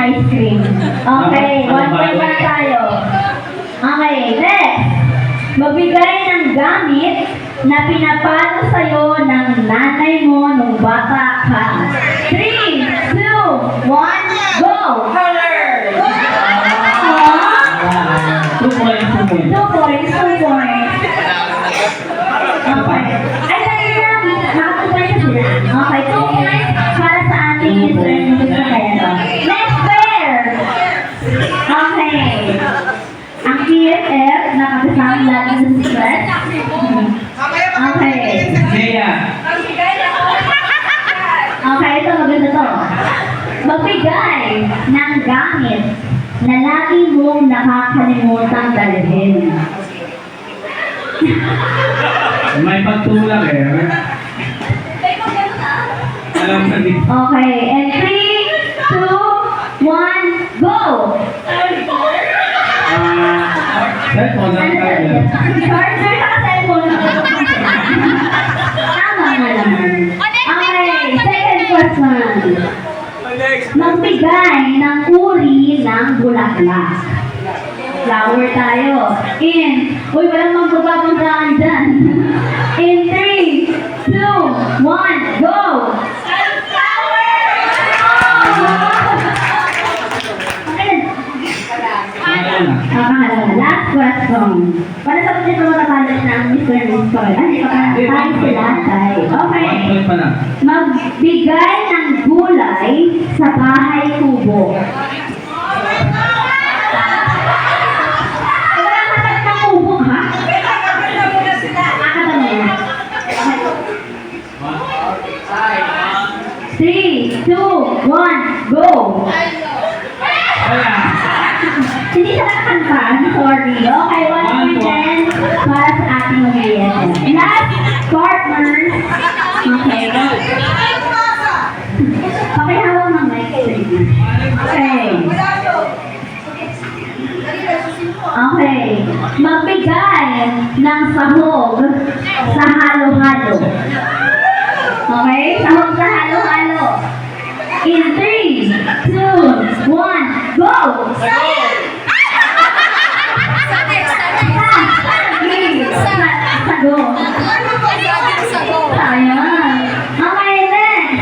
ice cream. Okay, 1 point na tayo. Okay, next. Magbigay ng gamit na pinapalo sa'yo ng nanay mo nung bata ka. 3, 2, 1, go! Colors! 2 points, 2 points. Okay. Ay, dali lang. Nakatupay na sila. Okay, 2 points para sa ating friend. Next pair! Okay. Ang PFF na kasama lagi sa secret. Okay. Maya. Okay, ito maganda to. Magbigay ng gamit na lagi mong nakakalimutang dalhin. May pagtulak eh. Alam na din. Okay, and 3, 2, 1, go! Cellphone lang tayo. Charger sa cellphone. Tama na naman. Okay, second question. Magbigay ng uri ng bulaklak. Flower tayo. Uy, walang magbababang dyan. In 3, 2, 1, go! Last question. Para sa mga matakalit ng Mr. Miss Toy. Hindi pa tayo sila tayo. Okay. Magbigay ng gulay sa bahay kubo. Wala kapag ng kubo, ha? Akata mo yan. 3, 2, 1, go! Wala. Hindi siya nakakanta. Sorry. Okay, 1 point din para sa ating mag-iyan. Last partners. Okay. Pakihawak ng mic. Okay. Okay. Magbigay ng sahog sa halo-halo. Okay? Sahog sa halo-halo. In 3, 2, 1, go! Sago. Ayan. Okay, next.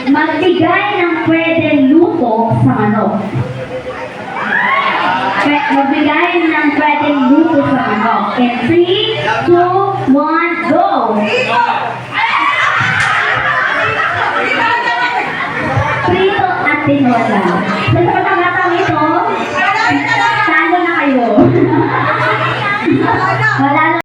Magbigay ng pwedeng luto sa manok. Magbigay ng pwedeng luto sa manok. In 3, 2, 1, go! Prito at tinola. So, sa pagkakataon ito, talo na kayo. Wala na.